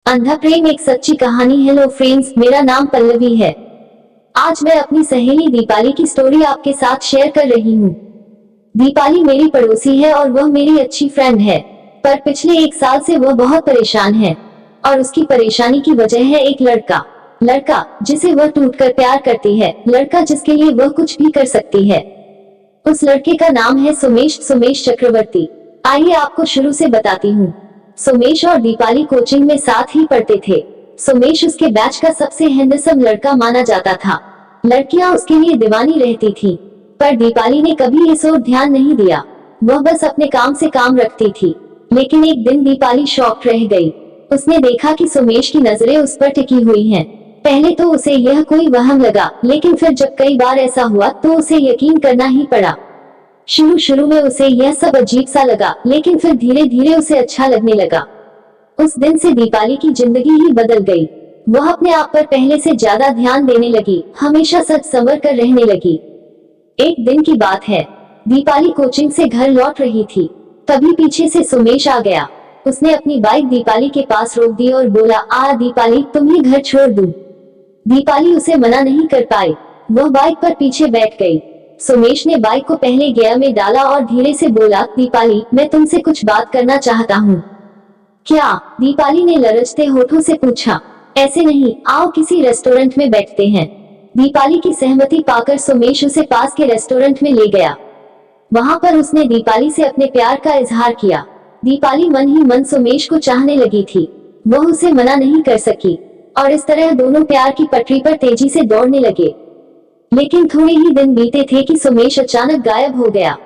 अंधा प्रेम एक सच्ची कहानी। हेलो फ्रेंड्स, मेरा नाम पल्लवी है। आज मैं अपनी सहेली दीपाली की स्टोरी आपके साथ शेयर कर रही हूँ। दीपाली मेरी पड़ोसी है और वह मेरी अच्छी फ्रेंड है, पर पिछले 1 साल से वह बहुत परेशान है। और उसकी परेशानी की वजह है एक लड़का जिसे वह टूटकर प्यार करती है, लड़का जिसके लिए वह कुछ भी कर सकती है। उस लड़के का नाम है सुमेश चक्रवर्ती। आइए आपको शुरू से बताती हूँ। सुमेश और दीपाली कोचिंग में साथ ही पढ़ते थे। सुमेश उसके बैच का सबसे हैंडसम लड़का माना जाता था। लड़कियां उसके लिए दीवानी रहती थी, पर दीपाली ने कभी इस ओर ध्यान नहीं दिया। वह बस अपने काम से काम रखती थी। लेकिन एक दिन दीपाली शॉक्ड रह गई। उसने देखा कि सुमेश की नजरें उस पर टिकी हुई हैं। पहले तो उसे यह कोई वहम लगा, लेकिन फिर जब कई बार ऐसा हुआ तो उसे यकीन करना ही पड़ा। शुरू में उसे यह सब अजीब सा लगा, लेकिन फिर धीरे धीरे उसे अच्छा लगने लगा। उस दिन से दीपाली की जिंदगी ही बदल गई। वह अपने आप पर पहले से ज्यादा ध्यान देने लगी, हमेशा सच संवर कर रहने लगी। एक दिन की बात है, दीपाली कोचिंग से घर लौट रही थी। तभी पीछे से सुमेश आ गया। उसने अपनी बाइक दीपाली के पास रोक दी और बोला, आ दीपाली, तुम्हें घर छोड़ दूं। दीपाली उसे मना नहीं कर पाई। वह बाइक पर पीछे बैठ गई। सुमेश ने बाइक को पहले गियर में डाला और धीरे से बोला, दीपाली, मैं तुमसे कुछ बात करना चाहता हूँ। क्या? दीपाली ने लरजते होठों से पूछा। ऐसे नहीं, आओ किसी रेस्टोरेंट में बैठते हैं। दीपाली की सहमति पाकर सुमेश उसे पास के रेस्टोरेंट में ले गया। वहां पर उसने दीपाली से अपने प्यार का इजहार किया। दीपाली मन ही मन सुमेश को चाहने लगी थी। वह उसे मना नहीं कर सकी और इस तरह दोनों प्यार की पटरी पर तेजी से दौड़ने लगे। लेकिन थोड़े ही दिन बीते थे कि सुमेश अचानक गायब हो गया।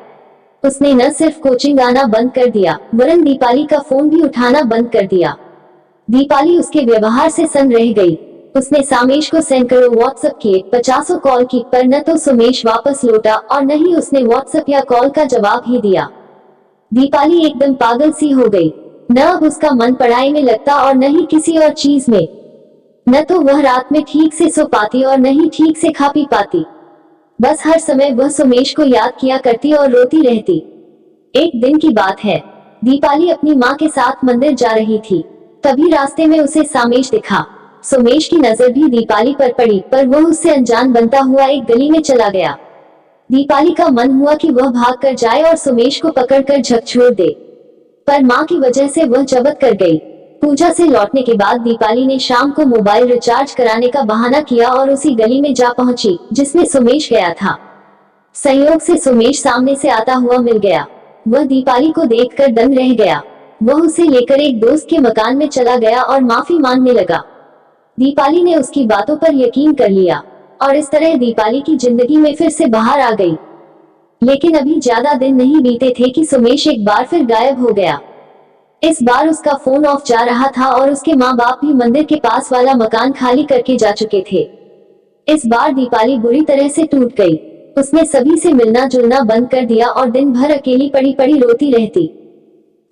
उसने न सिर्फ कोचिंग आना बंद कर दिया, वरन दीपाली का फोन भी उठाना बंद कर दिया। दीपाली उसके व्यवहार से सन्न रह गई। उसने सुमेश को सैकड़ों व्हाट्सएप किए, 50 कॉल की, पर न तो सुमेश वापस लौटा और न ही उसने व्हाट्सएप या कॉल का जवाब ही दिया। दीपाली एकदम पागल सी हो गई। न अब उसका मन पढ़ाई में लगता और न ही किसी और चीज में। न तो वह रात में ठीक से सो पाती और न ही ठीक से खा पी पाती। बस हर समय वह सुमेश को याद किया करती और रोती रहती। एक दिन की बात है, दीपाली अपनी माँ के साथ मंदिर जा रही थी। तभी रास्ते में उसे सुमेश दिखा। सुमेश की नजर भी दीपाली पर पड़ी, पर वह उससे अनजान बनता हुआ एक गली में चला गया। दीपाली का मन हुआ कि वह भाग कर जाए और सुमेश को पकड़कर झकझोर दे, पर माँ की वजह से वह जबत कर गई। पूजा से लौटने के बाद दीपाली ने शाम को मोबाइल रिचार्ज कराने का बहाना किया और उसी गली में जा पहुंची जिसमें सुमेश गया था। संयोग से सुमेश सामने से आता हुआ मिल गया। वह दीपाली को देखकर दंग रह गया। वह उसे लेकर एक दोस्त के मकान में चला गया और माफी मांगने लगा। दीपाली ने उसकी बातों पर यकीन कर लिया और इस तरह दीपाली की जिंदगी में फिर से बाहर आ गई। लेकिन अभी ज्यादा दिन नहीं बीते थे कि सुमेश एक बार फिर गायब हो गया। इस बार उसका फोन ऑफ जा रहा था और उसके माँ बाप भी मंदिर के पास वाला मकान खाली करके जा चुके थे। इस बार दीपाली बुरी तरह से टूट गई। उसने सभी से मिलना जुलना बंद कर दिया और दिन भर अकेली पड़ी पड़ी रोती रहती।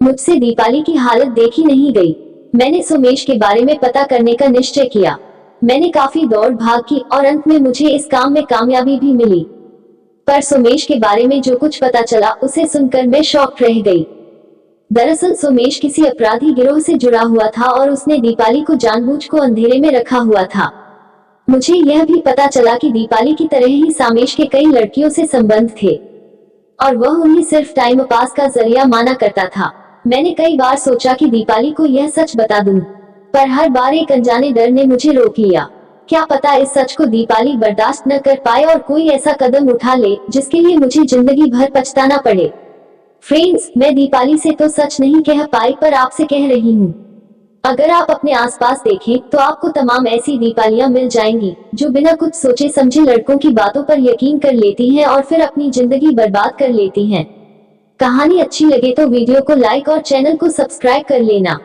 मुझसे दीपाली की हालत देखी नहीं गई। मैंने सुमेश के बारे में पता करने का निश्चय किया। मैंने काफी दौड़ भाग की और अंत में मुझे इस काम में कामयाबी भी मिली। पर सुमेश के बारे में जो कुछ पता चला उसे सुनकर मैं शॉक्ड रह गई। दरअसल सुमेश किसी अपराधी गिरोह से जुड़ा हुआ था और उसने दीपाली को जानबूझ को अंधेरे में रखा हुआ था। मुझे यह भी पता चला कि दीपाली की तरह ही सुमेश के कई लड़कियों से संबंध थे और वह उन्हें सिर्फ टाइम पास का जरिया माना करता था। मैंने कई बार सोचा कि दीपाली को यह सच बता दूं, पर हर बार एक अनजाने डर ने मुझे रोक लिया। क्या पता इस सच को दीपाली बर्दाश्त न कर पाए और कोई ऐसा कदम उठा ले जिसके लिए मुझे जिंदगी भर पछताना पड़े। फ्रेंड्स, मैं दीपाली से तो सच नहीं कह पाई, पर आपसे कह रही हूँ। अगर आप अपने आसपास देखें तो आपको तमाम ऐसी दीपालियां मिल जाएंगी जो बिना कुछ सोचे समझे लड़कों की बातों पर यकीन कर लेती हैं और फिर अपनी जिंदगी बर्बाद कर लेती हैं। कहानी अच्छी लगे तो वीडियो को लाइक और चैनल को सब्सक्राइब कर लेना।